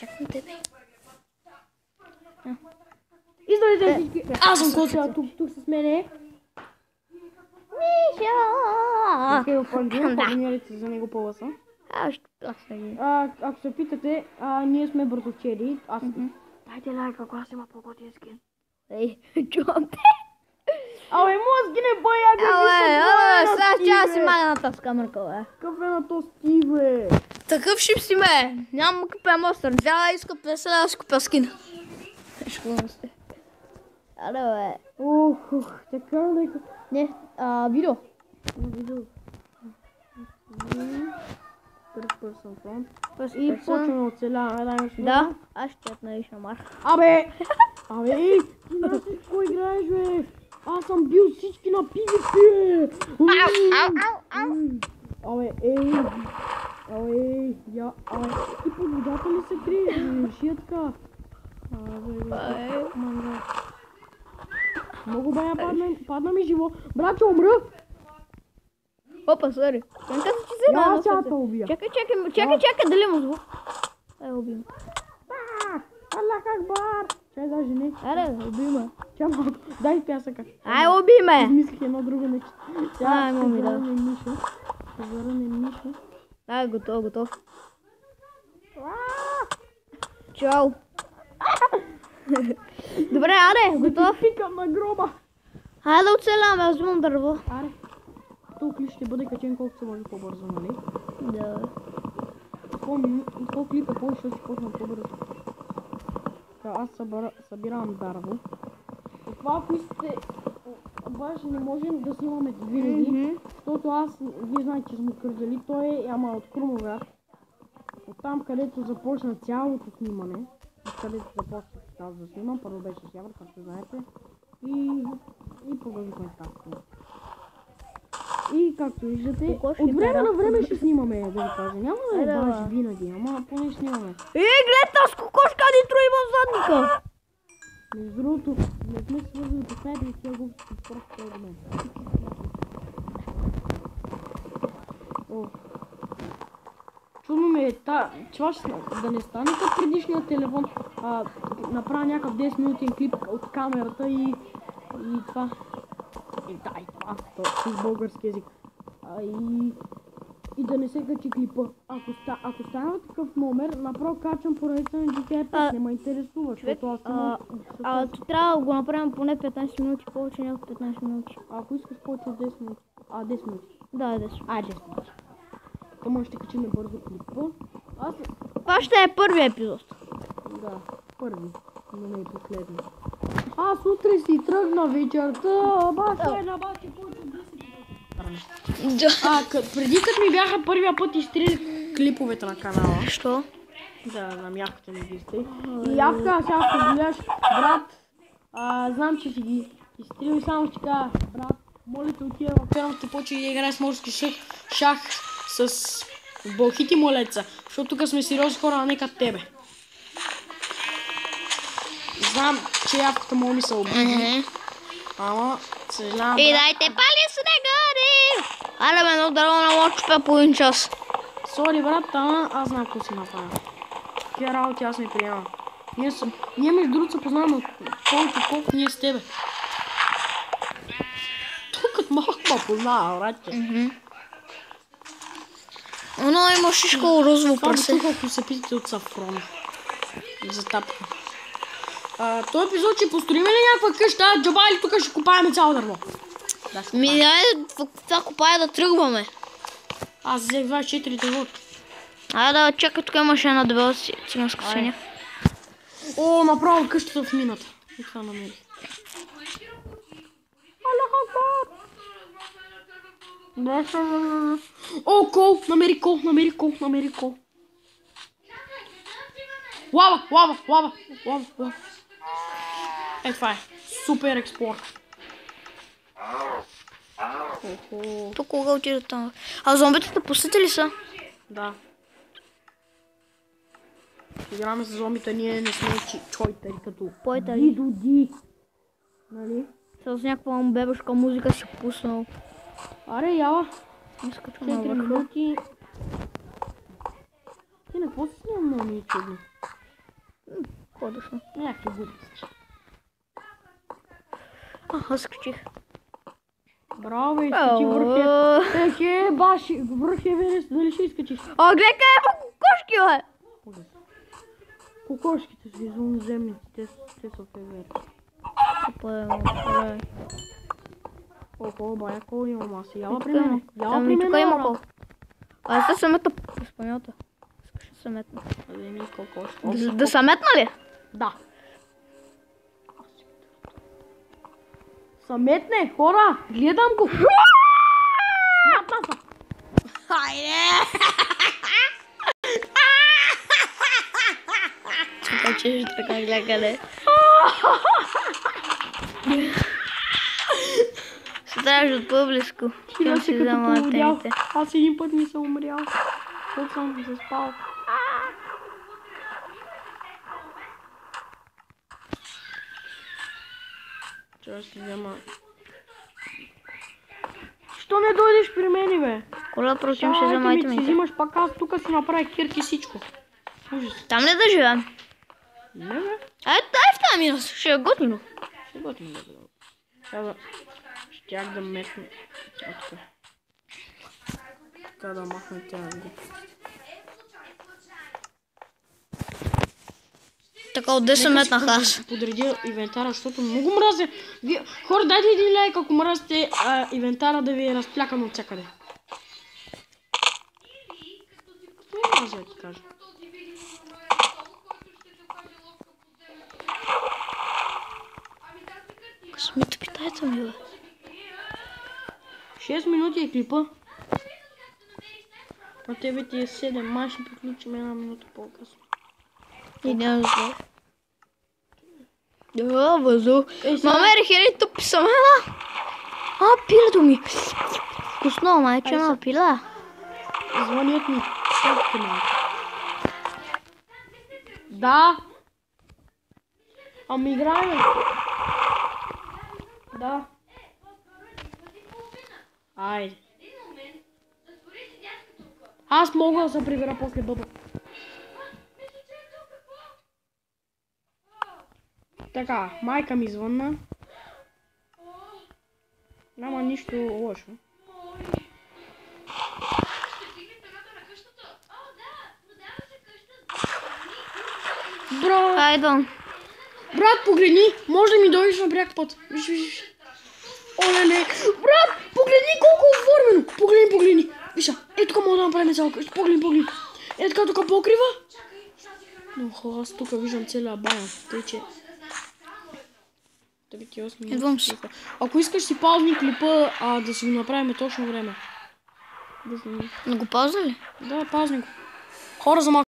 чакам тебе. Излезете всички. Аз съм Котя, тук с мене. Миша! Михаил Панджев, абонирайте за него по лъса. Ако се питате, ние сме бързовчери. Дайте лайк, ако аз има по-готин скин. Ей, чувам те. Абе, моят скин е бая, сега ще си мана с камерка, бе. Какъв е на то Стив, бе? Такъв шип си, ме. Нямам купя монстър. Взяла иска 50 да си купя скин. Школно сте. Аре, бе. Така нека. Не, видео. Видео. Third person front. И И почваме оцеляваме, дай ми да, аз ще наричам Мар. Абе, ти на всичко играеш, бе. Аз съм бил всички на PvP, бе. Ти под водата ли се криеш, бе? Шия така. Много бая падна ми живо. Братче, умра! Опа, сори. Чакай, че се Я сега те убия. Чакай, дали му звук. Ай, убим. Аллах Акбар! Чай даже не. Аре, убиме. Чай малко. Дай пясъка. Ай, убиме. Измислих едно друго нещо. Ай, мами, да. Ще върнем Миша. Ай, готов. Чао. Добре, аре, готов. Пикам на гроба. Хайде да оцеляваме, аз взимам дърво. Аре. Този клип ще бъде качен колкото се може по-бързо, нали? Да. Този клип е повече, ще почна по-бързо. Аз събирам дърво. Това, ако искате, обаче не можем да снимаме винаги, защото аз, вие знаете, че сме кърдали, той е ама от Крумовград. Оттам, където започна цялото снимане, където започнах аз да снимам, първо беше Сявър, както знаете, и продължихме така. И както виждате, от време на време ще снимаме, да ви кажа. Няма да е даже винаги, ама поне снимаме. Гледай тази кокошка, нитро има в задника! Между другото, не сме свързани по сайта и тя го просто това до мен. Чудно ми е това да не стане като предишния телефон. Направя някакъв 10 минутен клип от камерата и това. И това с български език. И да не се качи клипа. Ако стана такъв номер, направо качвам поредица на GTA 5, не ме интересува, защото аз съм... Ти трябва да го направим поне 15 минути, повече не от 15 минути. Ако искаш повече от 10 минути. 10 минути. Да, 10. 10 минути. Тома ще качим бързо клипа. Това ще е първи епизод. Да, първи, но не и последни. Аз утре си тръгна вечерта, баше на баше повече от 10 минути. Преди като ми бяха първия път изтрили клиповете на канала. Що? Да, на мявката ми ги изтрили. И Явка, сега ще гледаш, брат, знам, че си ги изтрили, само ще кажа, брат, моля те отида в фермата, почва да играе с морски шах с бълхити молеца, защото тук сме сериозни хора, а не като тебе. Знам, че Явката му ми се обиди. Ама, съжалявам. И дайте пали с негари! Аре бе, едно дърво на мочпе по един час. Сори брат, ама аз знам какво си направя. Тия работи аз не приемам. Ние между другото се познаваме повече колко ние с тебе. Тук малко ме познава, братче. Оно има шишко розово пръсе. Това ако се питате от Сафрон. За тапка. Този епизод ще построим ли някаква къща, джаба или тук ще копаем цяло дърво? Това копая да тръгваме. Аз взех 24 дърво. Да, чакай, тук имаше една дебела циганска свиня. Направо къщата в мината. И това намерих. Кол! Намери кол! Лава! Това е. Супер експлорт. Тук кога отида там? Зомбитата пустите ли са? Да. Играме с зомбите, ние не сме чойтери като Диди. Нали? С някаква бебешка музика си пуснал. Аре, яла. 4 минути. Ти на какво си снимам, много ми е чудно? Какво дошло? Някакви будници. Аз скачих. Браво, бе, изкачи върхе. Ехе, баши, върхе Еверест, дали ще изкачиш? О, гледай къде има кокошки, бе! Кокошките са извънземни, те са в Еверест. Охо, бая, кол има маси. Яла при мен. Яла при мен, има кол. Аз да се метна по спанята. Искаш да се метна. Да се метна ли? Да. Съметне, хора! Гледам го! Метна. Хайде! Чакай, че ще така гледали. Ще трябваше от по-близко. Ще се като поводял. Аз един път ми съм умрял. Защото съм се спал. Чакай ще взема. Що не дойдеш при мене, бе? Коля, против ще взема айтемите. Си взимаш пак аз тук си направя кирки и всичко. Ужас. Там не да живеем. Не, бе. Дай в тази минус, ще е готино. Ще е готино, бе. Сега щях да метна. Така да махна тя глупост. Така отде се метнах аз. Подредя инвентара, защото много мразя. Хора, дайте един лайк, ако мразите инвентара да ви е разплякан от всякъде. Не мразя да ти кажа. Късмите питайте ми, бе. 6 минути е клипа. На тебе ти е 7, май ще приключим една минута по-късно. И няма зле. Да, възу. Маме, рехери тъпи са мена. Пилето ми. Вкусно, майче, ма пила. Звънят ми. Да. Ами играем. Да. Айде. Аз мога да се прибера после бъба. Така, майка ми звънна. Няма нищо лошо. Брат! Хайдон. Брат, погледни! Може да ми дойдеш на бряг път. Виж. Оле-ле! Брат, погледни колко е оформено! Погледни! Виж, тук мога да направим цяло къща. Погледни! Така тук покрива. Но аз тук виждам целия бая. Тъй, че... 38 минути. Ако искаш си паузни клипа, да си го направим точно време. Не го пауза ли? Да, пазни го. Хора за малко.